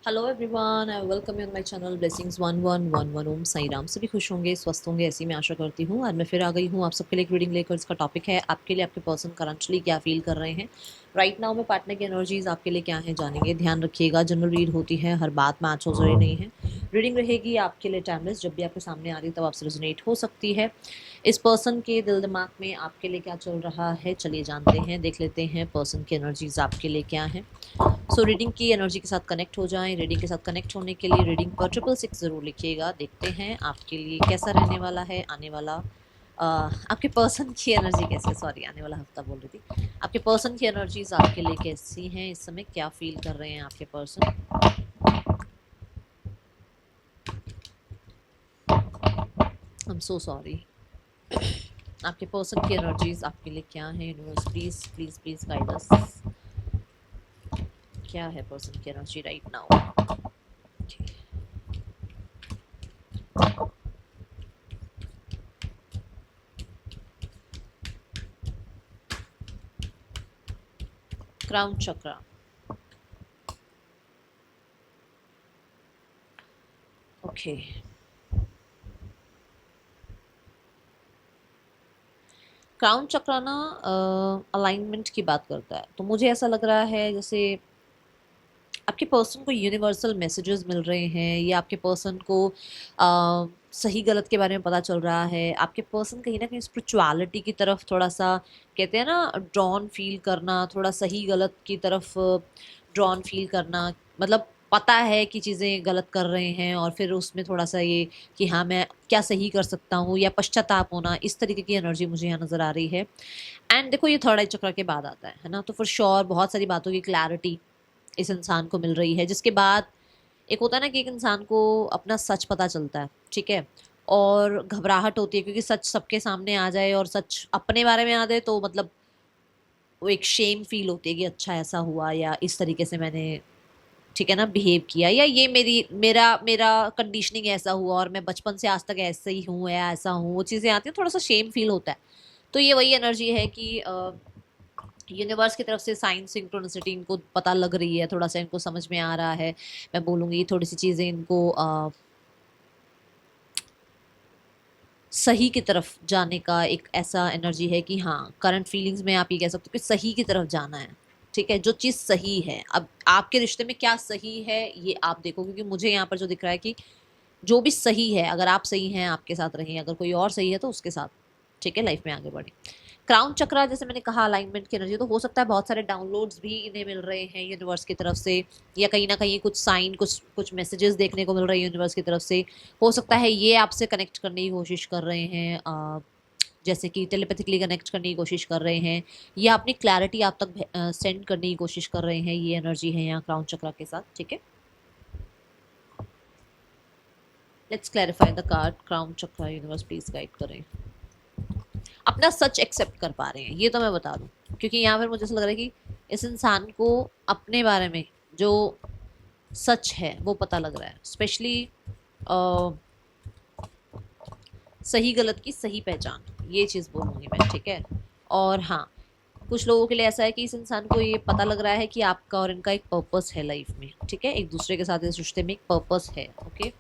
Hello everyone, I welcome you on my channel blessings 1111 ओम साई राम। सभी खुश होंगे, स्वस्थ होंगे, ऐसी मैं आशा करती हूँ। आज मैं फिर आ गई हूँ आप सबके लिए एक रीडिंग लेकर। इसका टॉपिक है आपके लिए आपके पर्सन करंटली क्या फील कर रहे हैं राइट नाउ में। पार्टनर की एनर्जीज आपके लिए क्या है जानेंगे। ध्यान रखिएगा, जनरल रीड होती है, हर बात मैच हो रही नहीं है। रीडिंग रहेगी आपके लिए टाइमलेस, जब भी आपके सामने आ रही तब आपसे रेजोनेट हो सकती है। इस पर्सन के दिल दिमाग में आपके लिए क्या चल रहा है, चलिए जानते हैं, देख लेते हैं पर्सन की एनर्जीज आपके लिए क्या है। सो रीडिंग की एनर्जी के साथ कनेक्ट हो जाएं। रीडिंग के साथ कनेक्ट होने के लिए रीडिंग पर 666 ज़रूर लिखिएगा। देखते हैं आपके लिए कैसा रहने वाला है आने वाला आपके पर्सन की एनर्जी कैसी है। सॉरी, आने वाला हफ्ता बोल रही थी। आपके पर्सन की एनर्जीज आपके लिए कैसी हैं इस समय, क्या फील कर रहे हैं आपके person. I am so sorry. आपके पर्सन की एनर्जीज आपके लिए क्या है। Universe please please please guide us. क्या है पर्सन की एनर्जी राइट नाउ। क्राउन चक्रा। ओके, क्राउन चक्र ना अलाइनमेंट की बात करता है। तो मुझे ऐसा लग रहा है जैसे आपके पर्सन को यूनिवर्सल मैसेजेस मिल रहे हैं, या आपके पर्सन को सही गलत के बारे में पता चल रहा है। आपके पर्सन कहीं ना कहीं स्पिरिचुअलिटी की तरफ थोड़ा सा, कहते हैं ना, ड्रॉन फील करना, थोड़ा सही गलत की तरफ ड्रॉन फील करना। मतलब पता है कि चीज़ें गलत कर रहे हैं और फिर उसमें थोड़ा सा ये कि हाँ मैं क्या सही कर सकता हूँ, या पश्चाताप होना, इस तरीके की एनर्जी मुझे यहाँ नज़र आ रही है। एंड देखो, ये थर्ड आई चक्र के बाद आता है ना, तो फॉर श्योर बहुत सारी बातों की क्लैरिटी इस इंसान को मिल रही है, जिसके बाद एक होता है ना कि एक इंसान को अपना सच पता चलता है, ठीक है, और घबराहट होती है क्योंकि सच सबके सामने आ जाए और सच अपने बारे में आ जाए तो मतलब वो एक शेम फील होती है कि अच्छा ऐसा हुआ, या इस तरीके से मैंने, ठीक है ना, बिहेव किया, या ये मेरी मेरा मेरा कंडीशनिंग ऐसा हुआ और मैं बचपन से आज तक ऐसे ही हूँ या ऐसा हूँ, वो चीज़ें आती हैं, थोड़ा सा शेम फील होता है। तो ये वही एनर्जी है कि यूनिवर्स की तरफ से साइंस सिंक्रोनिसिटी इनको पता लग रही है, थोड़ा सा इनको समझ में आ रहा है। मैं बोलूँगी थोड़ी सी चीज़ें इनको सही की तरफ जाने का एक ऐसा एनर्जी है कि हाँ, करंट फीलिंग्स में आप ये कह सकते हो कि सही की तरफ जाना है। ठीक है, जो चीज़ सही है। अब आपके रिश्ते में क्या सही है ये आप देखो, क्योंकि मुझे यहाँ पर जो दिख रहा है कि जो भी सही है, अगर आप सही हैं आपके साथ रहें, अगर कोई और सही है तो उसके साथ, ठीक है, लाइफ में आगे बढ़े। क्राउन चक्रा, जैसे मैंने कहा, अलाइनमेंट की एनर्जी, तो हो सकता है बहुत सारे डाउनलोड्स भी इन्हें मिल रहे हैं यूनिवर्स की तरफ से, या कहीं ना कहीं कुछ साइन, कुछ कुछ मैसेजेस देखने को मिल रहे हैं यूनिवर्स की तरफ से। हो सकता है ये आपसे कनेक्ट करने की कोशिश कर रहे हैं, जैसे कि टेलीपैथिकली कनेक्ट करने की कोशिश कर रहे हैं, या अपनी क्लैरिटी आप तक सेंड करने की कोशिश कर रहे हैं। ये एनर्जी है यहाँ क्राउन चक्रा के साथ, ठीक है। Let's clarify the card crown chakra. Universe please guide करें। अपना सच एक्सेप्ट कर पा रहे हैं, ये तो मैं बता दूं, क्योंकि यहाँ पर मुझे ऐसा लग रहा है कि इस इंसान को अपने बारे में जो सच है वो पता लग रहा है, स्पेशली सही गलत की सही पहचान, ये चीज़ बोलूँगी मैं, ठीक है। और हाँ, कुछ लोगों के लिए ऐसा है कि इस इंसान को ये पता लग रहा है कि आपका और इनका एक पर्पस है लाइफ में, ठीक है, एक दूसरे के साथ इस रिश्ते में एक पर्पस है। ओके,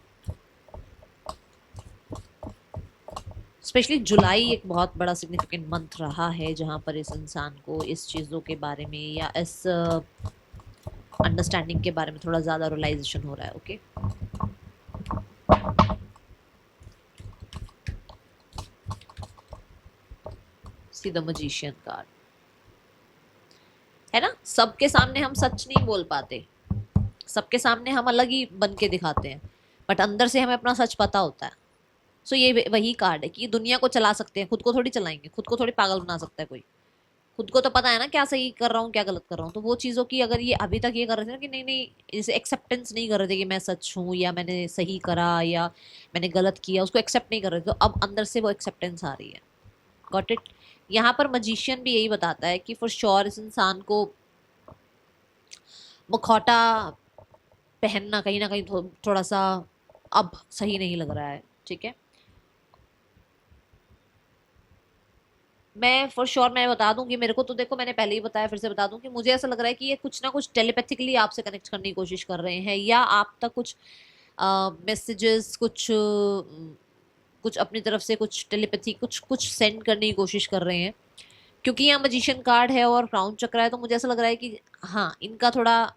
स्पेशली जुलाई एक बहुत बड़ा सिग्निफिकेंट मंथ रहा है, जहाँ पर इस इंसान को इस चीज़ों के बारे में या इस अंडरस्टैंडिंग के बारे में थोड़ा ज़्यादा रियलाइजेशन हो रहा है। Okay, see the magician card, है ना, सबके सामने हम सच नहीं बोल पाते, सबके सामने हम अलग ही बन के दिखाते हैं, बट अंदर से हमें अपना सच पता होता है। सो ये वही कार्ड है कि दुनिया को चला सकते हैं, खुद को थोड़ी चलाएंगे, खुद को थोड़ी पागल बना सकता है कोई। खुद को तो पता है ना क्या सही कर रहा हूँ क्या गलत कर रहा हूँ। तो वो चीज़ों की, अगर ये अभी तक ये कर रहे थे ना कि नहीं नहीं, इसे एक्सेप्टेंस नहीं कर रहे थे कि मैं सच हूँ या मैंने सही करा या मैंने गलत किया, उसको एक्सेप्ट नहीं कर रहे थे, तो अब अंदर से वो एक्सेप्टेंस आ रही है। Got it. यहाँ पर मजिशियन भी यही बताता है कि फॉर श्योर इस इंसान को मुखौटा पहनना कहीं ना कहीं थोड़ा सा अब सही नहीं लग रहा है, ठीक है। मैं फॉर श्योर मैं बता दूं कि मेरे को तो देखो, मैंने पहले ही बताया, फिर से बता दूं कि मुझे ऐसा लग रहा है कि ये कुछ ना कुछ टेलीपैथिकली आपसे कनेक्ट करने की कोशिश कर रहे हैं, या आप तक कुछ मैसेजेस, कुछ अपनी तरफ से कुछ टेलीपैथी कुछ कुछ सेंड करने की कोशिश कर रहे हैं। क्योंकि यहाँ मजिशियन कार्ड है और क्राउन चक्र है, तो मुझे ऐसा लग रहा है कि हाँ, इनका थोड़ा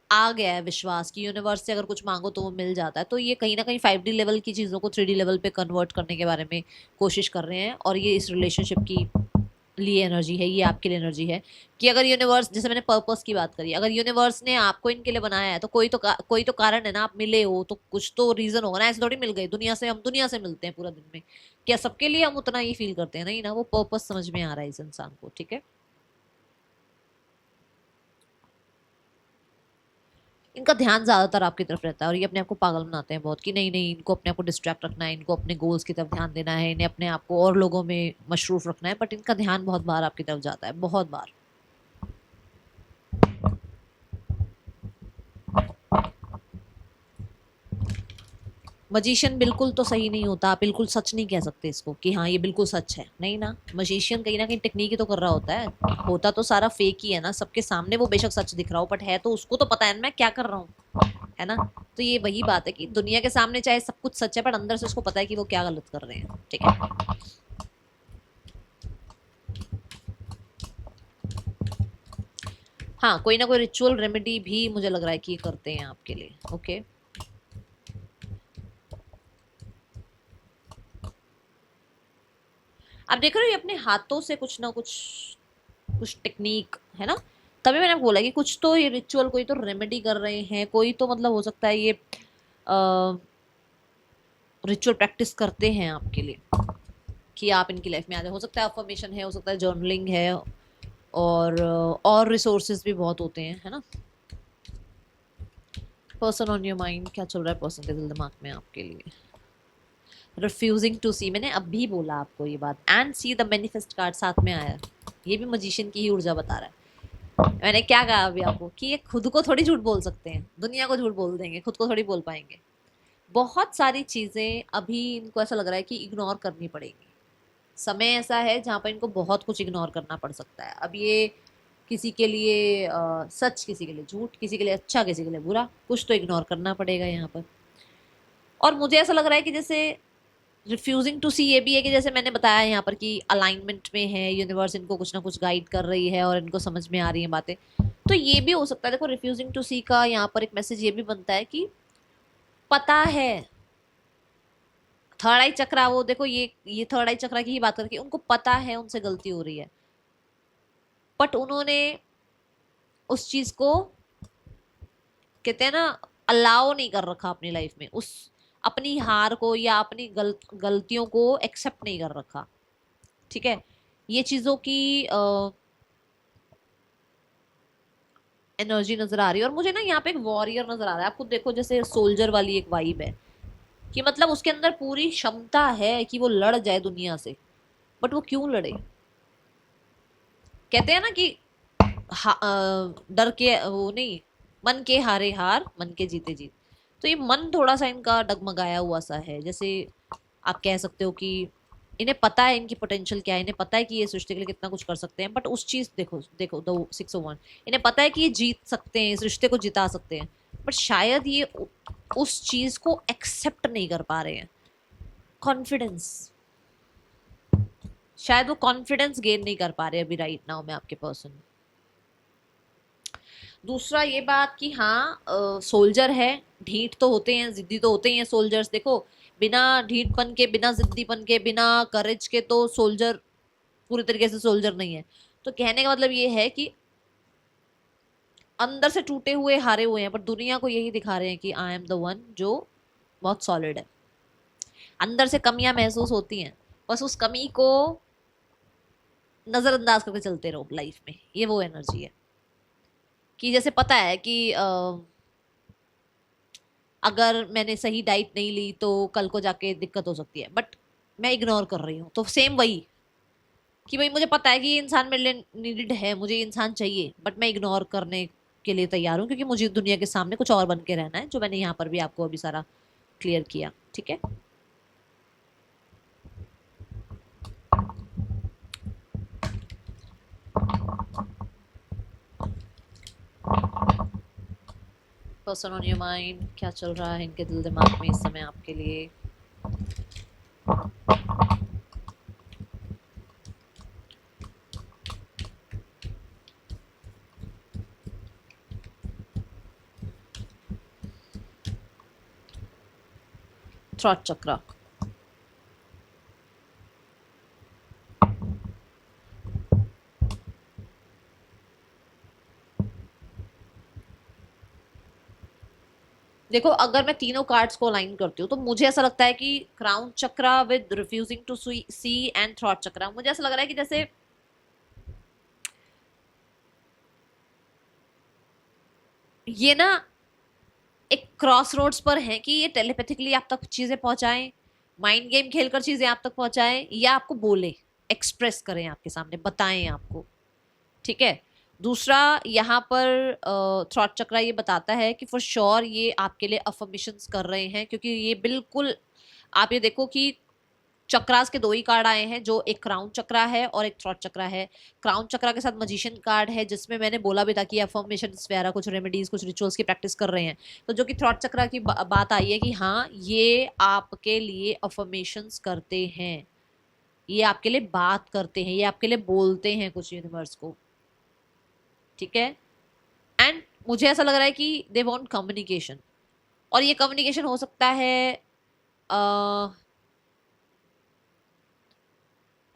आ गया है विश्वास कि यूनिवर्स से अगर कुछ मांगो तो वो मिल जाता है। तो ये कहीं ना कहीं 5D लेवल की चीज़ों को 3D लेवल पे कन्वर्ट करने के बारे में कोशिश कर रहे हैं, और ये इस रिलेशनशिप की लिए एनर्जी है, ये आपके लिए एनर्जी है कि अगर यूनिवर्स, जैसे मैंने पर्पस की बात करी, अगर यूनिवर्स ने आपको इनके लिए बनाया है तो कोई तो कारण है ना, आप मिले हो तो कुछ तो रीजन होगा ना। ऐसे थोड़ी मिल गए दुनिया से, हम दुनिया से मिलते हैं पूरा दिन में, क्या सबके लिए हम उतना ही फील करते हैं? नहीं ना, वो पर्पस समझ में आ रहा है इस इंसान को, ठीक है। इनका ध्यान ज्यादातर आपकी तरफ रहता है, और ये अपने आप को पागल बनाते हैं बहुत कि नहीं नहीं, इनको अपने आप को डिस्ट्रैक्ट रखना है, इनको अपने गोल्स की तरफ ध्यान देना है, इन्हें अपने आप को और लोगों में मशरूफ रखना है, बट इनका ध्यान बहुत बार आपकी तरफ जाता है, बहुत बार। मजिशियन बिल्कुल तो सही नहीं होता, आप बिल्कुल सच नहीं कह सकते इसको कि हाँ ये बिल्कुल सच है, नहीं ना। मजिशियन कहीं ना कहीं टेक्निक ही तो कर रहा होता है, होता तो सारा फेक ही है ना, सबके सामने वो बेशक सच दिख रहा हो, बट है तो उसको तो पता है ना मैं क्या कर रहा हूँ, है ना। तो ये वही बात है कि दुनिया के सामने चाहे सब कुछ सच है, पर अंदर से उसको पता है कि वो क्या गलत कर रहे हैं, ठीक है। हाँ, कोई ना कोई रिचुअल रेमेडी भी मुझे लग रहा है कि ये करते हैं आपके लिए, ओके। आप देख रहे हो ये अपने हाथों से कुछ ना कुछ, कुछ टेक्निक है ना। तभी मैंने बोला कि कुछ तो ये रिचुअल, कोई तो रेमेडी कर रहे हैं, कोई तो मतलब हो सकता है ये रिचुअल प्रैक्टिस करते हैं आपके लिए कि आप इनकी लाइफ में आ जाए। हो सकता है अफर्मेशन है, हो सकता है जर्नलिंग है, और रिसोर्सेज भी बहुत होते हैं, है ना। पर्सन ऑन योर माइंड, क्या चल रहा है पर्सन के दिल दिमाग में आपके लिए? रिफ्यूजिंग टू सी, मैंने अभी बोला आपको ये बात, and see the manifest card साथ में आया, ये भी मजिशियन की ही ऊर्जा बता रहा है। मैंने क्या कहा अभी आपको कि ये खुद को थोड़ी झूठ बोल सकते हैं, दुनिया को झूठ बोल देंगे, खुद को थोड़ी बोल पाएंगे। बहुत सारी चीजें अभी इनको ऐसा लग रहा है कि इग्नोर करनी पड़ेगी। समय ऐसा है जहाँ पर इनको बहुत कुछ इग्नोर करना पड़ सकता है। अब ये किसी के लिए सच, किसी के लिए झूठ, किसी के लिए अच्छा, किसी के लिए बुरा, कुछ तो इग्नोर करना पड़ेगा यहाँ पर। और मुझे ऐसा लग रहा है कि जैसे रिफ्यूजिंग टू सी ये भी है कि जैसे मैंने बताया यहाँ पर कि अलाइनमेंट में है, यूनिवर्स इनको कुछ ना कुछ गाइड कर रही है और इनको समझ में आ रही है बातें। तो ये भी हो सकता है, देखो रिफ्यूजिंग टू सी का यहाँ पर एक मैसेज ये भी बनता है कि पता है, थर्ड आई चक्रा, वो देखो ये थर्ड आई चक्रा की ही बात करके, उनको पता है उनसे गलती हो रही है, बट उन्होंने उस चीज को, कहते हैं ना, अलाउ नहीं कर रखा अपनी लाइफ में, उस अपनी हार को या अपनी गलतियों को एक्सेप्ट नहीं कर रखा, ठीक है। ये चीजों की एनर्जी नजर आ रही है, और मुझे ना यहाँ पे एक वॉरियर नजर आ रहा है। आप खुद देखो, जैसे सोल्जर वाली एक वाइब है कि मतलब उसके अंदर पूरी क्षमता है कि वो लड़ जाए दुनिया से, बट वो क्यों लड़े? कहते हैं ना कि डर के वो नहीं, मन के हारे हार, मन के जीते जीत। तो ये मन थोड़ा सा इनका डगमगाया हुआ सा है, जैसे आप कह सकते हो कि इन्हें पता है इनकी पोटेंशियल क्या है, इन्हें पता है कि ये सृष्टि के लिए कितना कुछ कर सकते हैं, बट उस चीज, देखो देखो द 601, इन्हें पता है कि ये जीत सकते हैं, इस रिश्ते को जिता सकते हैं, बट शायद ये उस चीज को एक्सेप्ट नहीं कर पा रहे हैं। कॉन्फिडेंस, शायद वो कॉन्फिडेंस गेन नहीं कर पा रहे अभी राइट नाउ में आपके पर्सन। दूसरा ये बात कि हाँ, सोल्जर है, ढीठ तो होते हैं, जिद्दी तो होते ही हैं सोल्जर्स। देखो, बिना ढीठपन के, बिना जिद्दीपन के, बिना करेज के तो सोल्जर पूरी तरीके से सोल्जर नहीं है। तो कहने का मतलब ये है कि अंदर से टूटे हुए, हारे हुए हैं, पर दुनिया को यही दिखा रहे हैं कि आई एम द वन जो बहुत सॉलिड है। अंदर से कमियां महसूस होती हैं, बस उस कमी को नजरअंदाज करके चलते रहो लाइफ में, ये वो एनर्जी है कि जैसे पता है कि अगर मैंने सही डाइट नहीं ली तो कल को जाके दिक्कत हो सकती है, बट मैं इग्नोर कर रही हूँ। तो सेम वही कि भाई मुझे पता है कि ये इंसान मेरे लिए नीडेड है, मुझे ये इंसान चाहिए, बट मैं इग्नोर करने के लिए तैयार हूँ, क्योंकि मुझे दुनिया के सामने कुछ और बन के रहना है, जो मैंने यहाँ पर भी आपको अभी सारा क्लियर किया, ठीक है। पर्सन ऑन योर माइंड, क्या चल रहा है इनके दिल दिमाग में इस समय आपके लिए। थ्रॉट चक्रा, देखो अगर मैं तीनों कार्ड्स को अलाइन करती हूँ तो मुझे ऐसा लगता है कि crown chakra with refusing to see and throat chakra, मुझे ऐसा लग रहा है कि जैसे ये ना एक क्रॉस रोड्स पर है कि ये टेलीपैथिकली आप तक चीजें पहुंचाएं, माइंड गेम खेलकर चीजें आप तक पहुंचाएं, या आपको बोले, एक्सप्रेस करें, आपके सामने बताएं आपको। ठीक है। दूसरा, यहाँ पर थ्रॉट चक्रा ये बताता है कि फॉर श्योर ये आपके लिए अफर्मेशंस कर रहे हैं, क्योंकि ये बिल्कुल, आप ये देखो कि चक्रास के दो ही कार्ड आए हैं, जो एक क्राउन चक्रा है और एक थ्रॉट चक्रा है। क्राउन चक्रा के साथ मजिशियन कार्ड है, जिसमें मैंने बोला भी था कि अफर्मेशन वगैरह कुछ रेमेडीज कुछ रिचुअल्स की प्रैक्टिस कर रहे हैं। तो जो कि थ्रॉट चक्रा की बात आई है कि हाँ ये आपके लिए अफर्मेशंस करते हैं, ये आपके लिए बात करते हैं, ये आपके लिए बोलते हैं कुछ यूनिवर्स को। ठीक है। एंड मुझे ऐसा लग रहा है कि दे वांट कम्युनिकेशन, और ये कम्युनिकेशन हो सकता है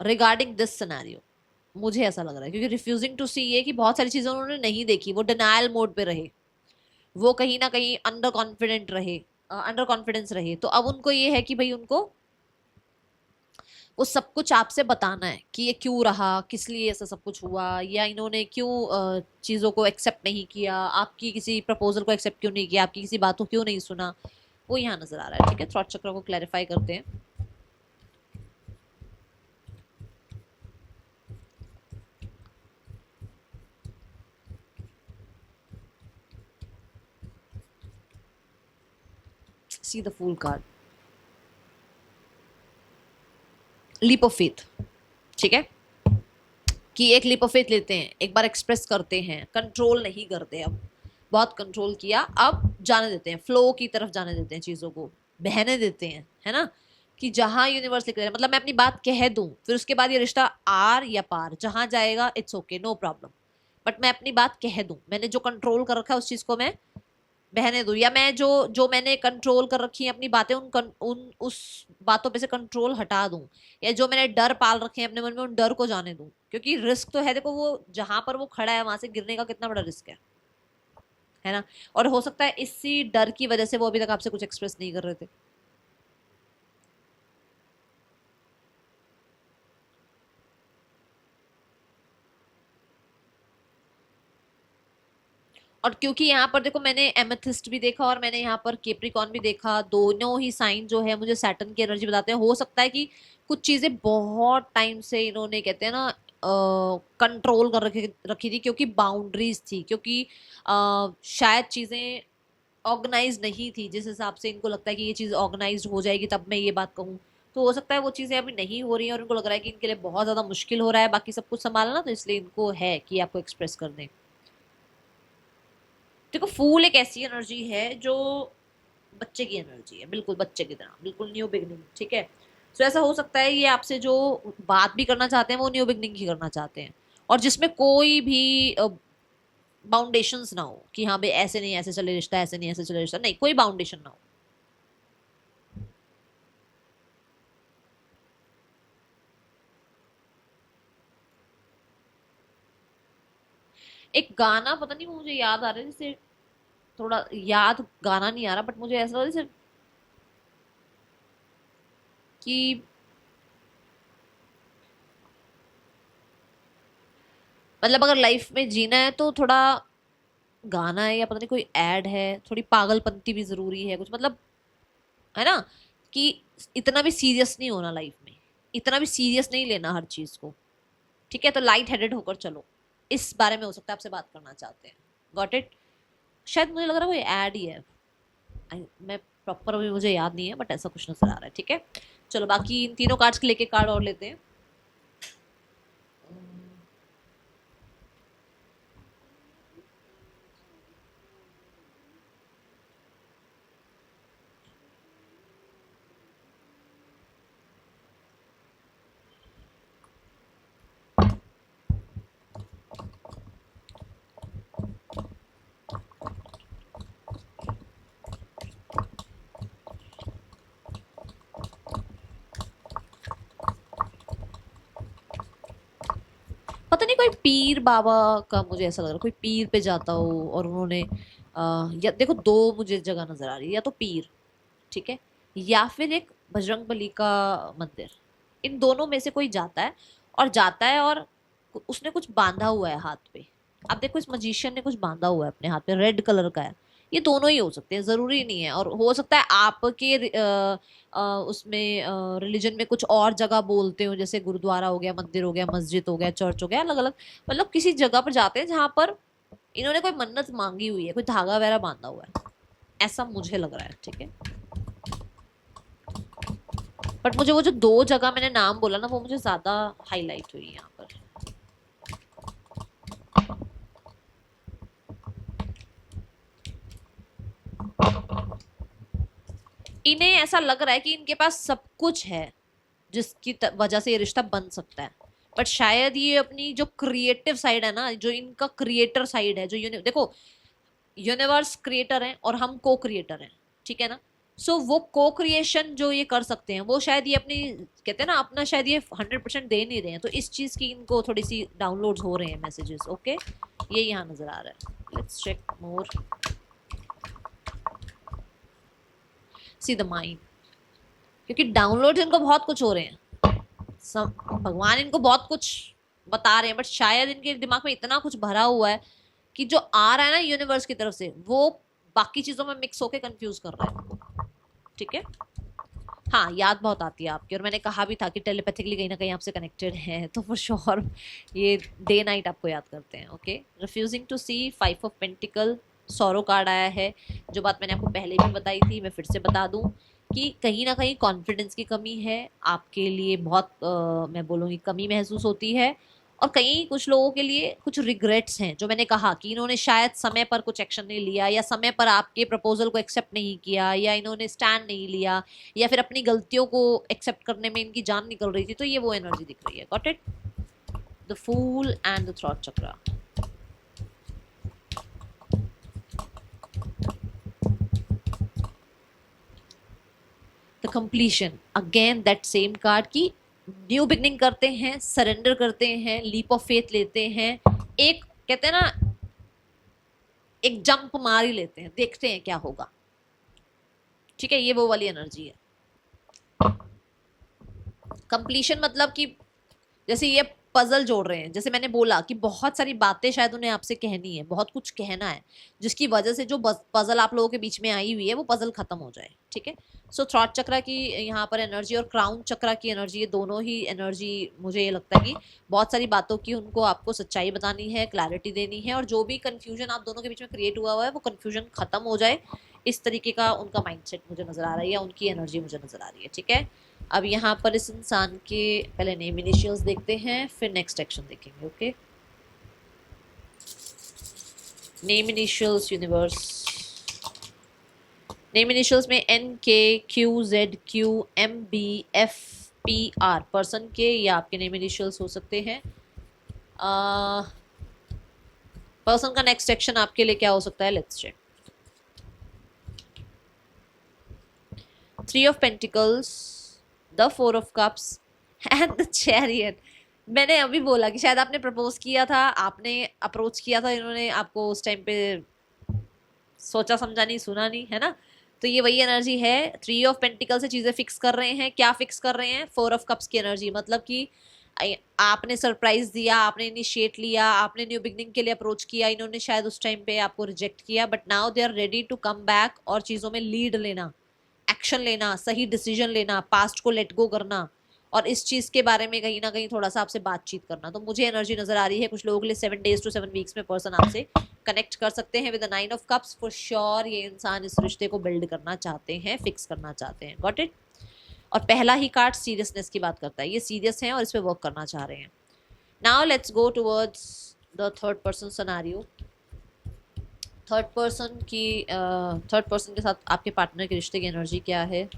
रिगार्डिंग दिस सिनेरियो। मुझे ऐसा लग रहा है क्योंकि रिफ्यूजिंग टू सी ये कि बहुत सारी चीजें उन्होंने नहीं देखी, वो डिनायल मोड पे रहे, वो कहीं ना कहीं अंडर कॉन्फिडेंट रहे, अंडर कॉन्फिडेंस रहे। तो अब उनको ये है कि भाई उनको वो सब कुछ आपसे बताना है कि ये क्यों रहा, किस लिए ऐसा सब कुछ हुआ, या इन्होंने क्यों चीज़ों को एक्सेप्ट नहीं किया, आपकी किसी प्रपोजल को एक्सेप्ट क्यों नहीं किया, आपकी किसी बात को क्यों नहीं सुना, वो यहाँ नजर आ रहा है। ठीक है, थ्रॉट चक्र को क्लैरिफाई करते हैं। See the fool card, leap of faith. ठीक है, कि एक लीप ऑफ फेथ लेते हैं, एक बार एक्सप्रेस करते हैं, कंट्रोल नहीं करते, अब बहुत कंट्रोल किया, अब जाने देते हैं, फ्लो की तरफ जाने देते हैं, चीजों को बहने देते हैं, है ना। कि जहां यूनिवर्स लिख रहे हैं, मतलब मैं अपनी बात कह दूं, फिर उसके बाद ये रिश्ता आर या पार जहां जाएगा it's okay, no problem, but मैं अपनी बात कह दूं, मैंने जो कंट्रोल कर रखा है उस चीज को मैं बहने दूं, या मैं जो जो मैंने कंट्रोल कर रखी है अपनी बातें, उन उस बातों पे से कंट्रोल हटा दूं, या जो मैंने डर पाल रखे हैं अपने मन में उन डर को जाने दूं, क्योंकि रिस्क तो है, देखो वो जहां पर वो खड़ा है वहां से गिरने का कितना बड़ा रिस्क है ना। और हो सकता है इसी डर की वजह से वो अभी तक आपसे कुछ एक्सप्रेस नहीं कर रहे थे। और क्योंकि यहाँ पर देखो मैंने एमेथिस्ट भी देखा और मैंने यहाँ पर केप्रिकॉन भी देखा, दोनों ही साइन जो है मुझे सैटर्न की एनर्जी बताते हैं। हो सकता है कि कुछ चीजें बहुत टाइम से इन्होंने, कहते हैं ना, कंट्रोल कर रखी रखी थी, क्योंकि बाउंड्रीज थी, क्योंकि शायद चीजें ऑर्गेनाइज नहीं थी जिस हिसाब से इनको लगता है कि ये चीज ऑर्गेनाइज हो जाएगी तब मैं ये बात कहूँ। तो हो सकता है वो चीजें अभी नहीं हो रही हैं और इनको लग रहा है कि इनके लिए बहुत ज्यादा मुश्किल हो रहा है बाकी सब कुछ संभालना, तो इसलिए इनको है कि आपको एक्सप्रेस कर दें। देखो फूल एक ऐसी एनर्जी है जो बच्चे की एनर्जी है, बिल्कुल बच्चे की तरह, बिल्कुल न्यू बिगनिंग। ठीक है, तो ऐसा हो सकता है ये आपसे जो बात भी करना चाहते हैं वो न्यू बिगनिंग ही करना चाहते हैं, और जिसमें कोई भी बाउंडेशंस ना हो कि हाँ भाई ऐसे नहीं ऐसे चले रिश्ता, ऐसे नहीं ऐसे चले रिश्ता, नहीं, कोई बाउंडेशन ना हो। एक गाना पता नहीं मुझे याद आ रहा है, जैसे थोड़ा याद गाना नहीं आ रहा, बट मुझे ऐसा लग रहा है जैसे कि मतलब अगर लाइफ में जीना है तो थोड़ा गाना है, या पता नहीं कोई एड है, थोड़ी पागलपंती भी जरूरी है कुछ, मतलब, है ना, कि इतना भी सीरियस नहीं होना लाइफ में, इतना भी सीरियस नहीं लेना हर चीज को। ठीक है, तो लाइट हेडेड होकर चलो, इस बारे में हो सकता है आपसे बात करना चाहते हैं। Got it. शायद मुझे लग रहा है कोई ऐड ही है। मैं प्रॉपर अभी मुझे याद नहीं है, बट ऐसा कुछ नजर आ रहा है। ठीक है, चलो बाकी इन तीनों कार्ड्स के लेके कार्ड और लेते हैं। होता नहीं, कोई पीर बाबा का मुझे ऐसा लग रहा है, कोई पीर पे जाता हो और उन्होंने या देखो दो मुझे जगह नजर आ रही है, या तो पीर, ठीक है, या फिर एक बजरंगबली का मंदिर। इन दोनों में से कोई जाता है, और जाता है और उसने कुछ बांधा हुआ है हाथ पे। अब देखो इस मजिशियन ने कुछ बांधा हुआ है अपने हाथ पे, रेड कलर का है। ये दोनों ही हो सकते हैं, जरूरी नहीं है। और हो सकता है आपके उसमें रिलीजन में कुछ और जगह बोलते हो, जैसे गुरुद्वारा हो गया, मंदिर हो गया, मस्जिद हो गया, चर्च हो गया, अलग अलग। मतलब किसी जगह पर जाते हैं जहां पर इन्होंने कोई मन्नत मांगी हुई है, कोई धागा वगैरह बांधा हुआ है, ऐसा मुझे लग रहा है, ठीक है। बट मुझे वो जो दो जगह मैंने नाम बोला ना, वो मुझे ज्यादा हाईलाइट हुई यहाँ पर। इन्हें ऐसा लग रहा है कि इनके पास सब कुछ है जिसकी वजह से ये रिश्ता बन सकता है। बट शायद ये अपनी जो क्रिएटिव साइड है ना, जो इनका क्रिएटर साइड है, जो देखो यूनिवर्स क्रिएटर है और हम को क्रिएटर हैं, ठीक है ना। सो वो को क्रिएशन जो ये कर सकते हैं, वो शायद ये अपनी, कहते हैं ना, अपना शायद ये 100% दे नहीं रहे हैं। तो इस चीज की इनको थोड़ी सी डाउनलोड्स हो रहे हैं मैसेजेस, ओके। ये यहाँ नजर आ रहा है। Let's check more. See the mind, क्योंकि डाउनलोड इनको बहुत कुछ हो रहे हैं, भगवान इनको बहुत कुछ बता रहे हैं, बट शायद इनके दिमाग में इतना कुछ भरा हुआ है कि जो आ रहा है ना यूनिवर्स की तरफ से, वो बाकी चीजों में मिक्स होके कंफ्यूज कर रहा है, ठीक है। हाँ, याद बहुत आती है आपकी, और मैंने कहा भी था कि टेलीपैथिकली कहीं ना कहीं आपसे कनेक्टेड है, तो फॉर श्योर ये डे नाइट आपको याद करते हैं, okay. Refusing to see 5 of pentacles, sorrow card आया है। जो बात मैंने आपको पहले भी बताई थी, मैं फिर से बता दूं कि कहीं ना कहीं कॉन्फिडेंस की कमी है आपके लिए, बहुत मैं बोलूँगी कमी महसूस होती है। और कहीं कुछ लोगों के लिए कुछ रिग्रेट्स हैं, जो मैंने कहा कि इन्होंने शायद समय पर कुछ एक्शन नहीं लिया, या समय पर आपके प्रपोजल को एक्सेप्ट नहीं किया, या इन्होंने स्टैंड नहीं लिया, या फिर अपनी गलतियों को एक्सेप्ट करने में इनकी जान निकल रही थी। तो ये वो एनर्जी दिख रही है। Got it? The fool and the throat chakra. The completion, again that same card की न्यू बिगनिंग करते हैं, सरेंडर करते हैं, लीप ऑफ फेथ लेते हैं, एक कहते हैं ना, एक जंप मार ही लेते हैं, देखते हैं क्या होगा, ठीक है। ये वो वाली एनर्जी है। कंप्लीशन मतलब कि जैसे ये पजल जोड़ रहे हैं, जैसे मैंने बोला कि बहुत सारी बातें शायद उन्हें आपसे कहनी है, बहुत कुछ कहना है, जिसकी वजह से जो पजल आप लोगों के बीच में आई हुई है, वो पजल खत्म हो जाए, ठीक है। सो थ्रॉट चक्रा की यहाँ पर एनर्जी और क्राउन चक्रा की एनर्जी, ये दोनों ही एनर्जी मुझे ये लगता है कि बहुत सारी बातों की उनको आपको सच्चाई बतानी है, क्लैरिटी देनी है, और जो भी कंफ्यूजन आप दोनों के बीच में क्रिएट हुआ है, वो कंफ्यूजन खत्म हो जाए, इस तरीके का उनका माइंडसेट मुझे नजर आ रहा है, या उनकी एनर्जी मुझे नजर आ रही है, ठीक है। अब यहाँ पर इस इंसान के पहले नेम इनिशियल्स देखते हैं, फिर नेक्स्ट एक्शन देखेंगे, okay. Name initials universe, name initials में NKQZQMBFPR पर्सन के या आपके नेम इनिशियल्स हो सकते हैं। पर्सन का नेक्स्ट एक्शन आपके लिए क्या हो सकता है, let's check. 3 of pentacles, the 4 of cups and the chariot. मैंने अभी बोला कि शायद आपने प्रपोज किया था, आपने अप्रोच किया था, इन्होंने आपको उस टाइम पे सोचा समझा नहीं, सुना नहीं, है ना। तो ये वही एनर्जी है। 3 ऑफ पेंटिकल से चीजें फिक्स कर रहे हैं। क्या फिक्स कर रहे हैं? 4 ऑफ कप्स की एनर्जी, मतलब कि आपने सरप्राइज दिया, आपने इनिशिएट लिया, आपने न्यू बिगनिंग के लिए अप्रोच किया, इन्होंने शायद उस टाइम पे आपको रिजेक्ट किया, but now they are ready to come back और चीजों में लीड लेना, एक्शन लेना, सही डिसीजन लेना, पास्ट को लेट गो करना, और इस चीज के बारे में कहीं ना कहीं थोड़ा सा आपसे बातचीत करना। तो मुझे एनर्जी नजर आ रही है कुछ लोगों के लिए 7 days to 7 weeks में पर्सन आपसे कनेक्ट कर सकते हैं with the 9 of cups. For sure ये इंसान इस रिश्ते को बिल्ड करना चाहते हैं, फिक्स करना चाहते हैं। Got it? और पहला ही कार्ड सीरियसनेस की बात करता है, ये सीरियस हैं और इस पे वर्क करना चाह रहे हैं। Now let's go towards the third person scenario. Third person के साथ आपके पार्टनर के रिश्ते की एनर्जी क्या है?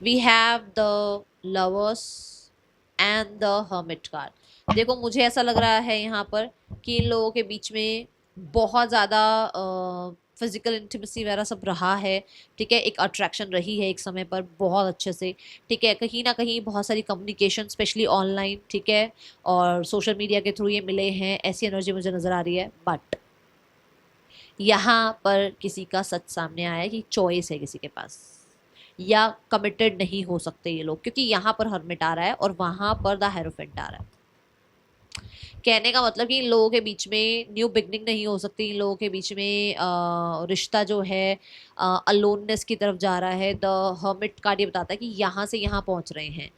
We have the lovers and the hermit card. देखो मुझे ऐसा लग रहा है यहाँ पर कि इन लोगों के बीच में बहुत ज़्यादा फिजिकल इंटीमेसी वगैरह सब रहा है, ठीक है, एक अट्रैक्शन रही है एक समय पर बहुत अच्छे से, ठीक है, कहीं ना कहीं बहुत सारी कम्युनिकेशन स्पेशली ऑनलाइन, ठीक है, और सोशल मीडिया के थ्रू ये मिले हैं, ऐसी एनर्जी मुझे नजर आ रही है। बट यहाँ पर किसी का सच सामने आया कि चॉइस है किसी के पास, या कमिटेड नहीं हो सकते ये लोग, क्योंकि यहाँ पर हर्मिट आ रहा है और वहां पर द हेरोफेंट आ रहा है। कहने का मतलब कि इन लोगों के बीच में न्यू बिगनिंग नहीं हो सकती, इन लोगों के बीच में रिश्ता जो है अलोननेस की तरफ जा रहा है। द हर्मिट कार्ड ये बताता है कि यहाँ से यहाँ पहुंच रहे हैं,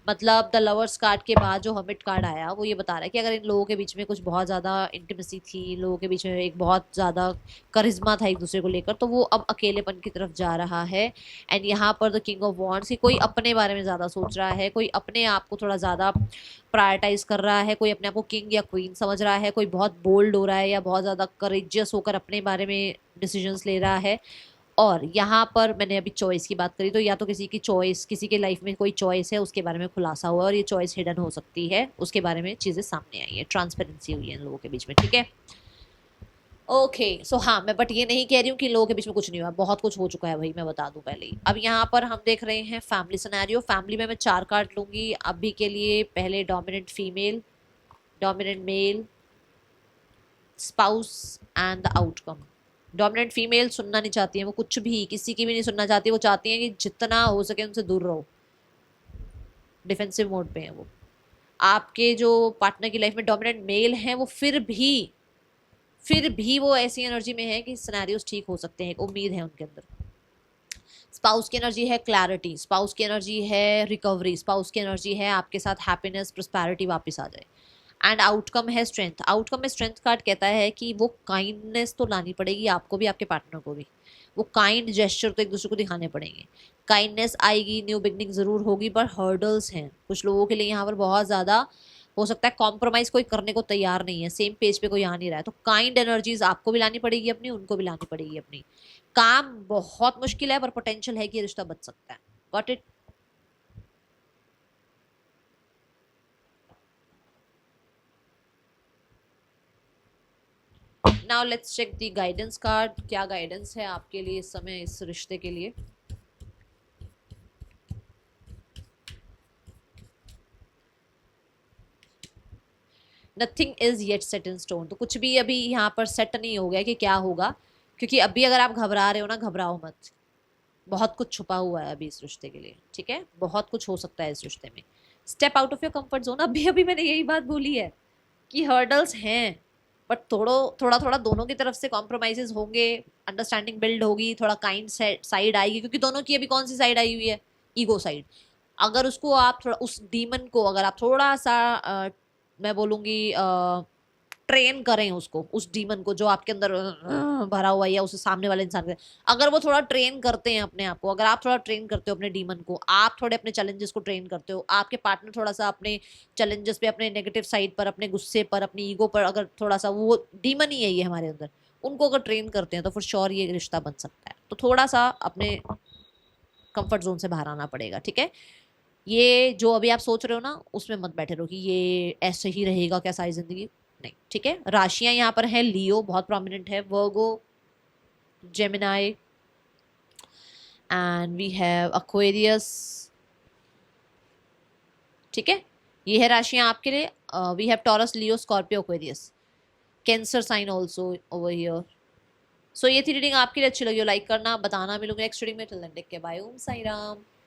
मतलब द लवर्स कार्ड के बाद जो हर्मिट कार्ड आया वो ये बता रहा है कि अगर इन लोगों के बीच में कुछ बहुत ज़्यादा इंटीमेसी थी, इन लोगों के बीच में एक बहुत ज़्यादा करिश्मा था एक दूसरे को लेकर, तो वो अब अकेलेपन की तरफ जा रहा है। एंड यहाँ पर द किंग ऑफ वॉन्ड्स की कोई अपने बारे में ज़्यादा सोच रहा है, कोई अपने आप को थोड़ा ज़्यादा प्रायोरिटाइज कर रहा है, कोई अपने आप को किंग या क्वीन समझ रहा है, कोई बहुत बोल्ड हो रहा है या बहुत ज़्यादा करेजियस होकर अपने बारे में डिसीजंस ले रहा है। और यहाँ पर मैंने अभी चॉइस की बात करी, तो या तो किसी की चॉइस, किसी के लाइफ में कोई चॉइस है उसके बारे में खुलासा हुआ है और ये चॉइस हिडन हो सकती है, उसके बारे में चीज़ें सामने आई है, ट्रांसपेरेंसी हुई है इन लोगों के बीच में, ठीक है। ओके सो हाँ, मैं बट ये नहीं कह रही हूँ कि लोगों के बीच में कुछ नहीं हुआ, बहुत कुछ हो चुका है भाई, मैं बता दूं पहले ही। अब यहाँ पर हम देख रहे हैं फैमिली सिनेरियो। फैमिली में मैं 4 कार्ड लूंगी अभी के लिए। पहले dominant female, dominant mail, spouse and the outcome. Dominant female सुनना नहीं चाहती है, वो कुछ भी किसी की भी नहीं सुनना चाहती, वो चाहती है कि जितना हो सके उनसे दूर रहो, डिफेंसिव मोड पे है वो। आपके जो पार्टनर की लाइफ में डोमिनेंट मेल है वो फिर भी वो ऐसी एनर्जी में है कि सिनेरियोस ठीक हो सकते हैं, एक उम्मीद है उनके अंदर। स्पाउस की एनर्जी है क्लैरिटी, स्पाउस की एनर्जी है रिकवरी, स्पाउस की एनर्जी है आपके साथ हैप्पीनेस प्रोस्पैरिटी वापस आ जाए। एंड आउटकम है स्ट्रेंथ। आउटकम में स्ट्रेंथ कार्ड कहता है कि वो काइंडनेस तो लानी पड़ेगी आपको भी, आपके पार्टनर को भी, वो काइंड जेस्चर तो एक दूसरे को दिखाने पड़ेंगे। काइंडनेस आएगी, न्यू बिगनिंग जरूर होगी, पर हर्डल्स हैं कुछ लोगों के लिए यहाँ पर बहुत ज़्यादा। हो सकता है कॉम्प्रोमाइज कोई करने को तैयार नहीं है, सेम पेज पे कोई आ नहीं रहा है, तो काइंड एनर्जीज आपको भी लानी पड़ेगी अपनी, उनको भी लानी पड़ेगी अपनी। काम बहुत मुश्किल है पर पोटेंशियल है कि ये रिश्ता बच सकता है। Got it. Now let's check the guidance card, क्या गाइडेंस है आपके लिए इस समय इस रिश्ते के लिए। Nothing is yet set in stone, तो कुछ भी अभी यहाँ पर सेट नहीं हो गया कि क्या होगा, क्योंकि अभी अगर आप घबरा रहे हो ना, घबराओ मत, बहुत कुछ छुपा हुआ है अभी इस रिश्ते के लिए, ठीक है, बहुत कुछ हो सकता है इस रिश्ते में। Step out of your comfort zone, अभी अभी मैंने यही बात बोली है कि हर्डल्स हैं, बट थोड़ा थोड़ा दोनों की तरफ से कॉम्प्रोमाइजेस होंगे, अंडरस्टैंडिंग बिल्ड होगी, थोड़ा काइंड साइड आएगी, क्योंकि दोनों की अभी कौन सी साइड आई हुई है, ईगो साइड। अगर उसको आप थोड़ा, उस डीमन को अगर आप थोड़ा सा मैं बोलूंगी ट्रेन करें उसको, उस डीमन को जो आपके अंदर भरा हुआ है, या उस सामने वाले इंसान के, अगर वो थोड़ा ट्रेन करते हैं अपने आप को, अगर आप थोड़ा ट्रेन करते हो अपने डीमन को, आप थोड़े अपने चैलेंजेस को ट्रेन करते हो, आपके पार्टनर थोड़ा सा अपने चैलेंजेस पे, अपने नेगेटिव साइड पर, अपने गुस्से पर, अपनी ईगो पर, अगर थोड़ा सा, वो डीमन ही है ये हमारे अंदर, उनको अगर ट्रेन करते हैं तो फिर श्योर ये रिश्ता बन सकता है। तो थोड़ा सा अपने कंफर्ट जोन से बाहर आना पड़ेगा, ठीक है। ये जो अभी आप सोच रहे हो ना, उसमें मत बैठे रहो कि ये ऐसे ही रहेगा क्या सारी जिंदगी, नहीं, ठीक है। राशियां यहाँ पर है, लियो बहुत प्रोमिनेंट है, Virgo, Gemini, and we have Aquarius, ठीक है। ये है राशियां आपके लिए। We have Taurus, Leo, Scorpio, Aquarius, cancer sign also over here. So ये थी रीडिंग, आपके लिए अच्छी लगी हो लाइक करना, बताना। मिलूंगी नेक्स्ट रीडिंग में, till then take care, bye, Om Sai Ram.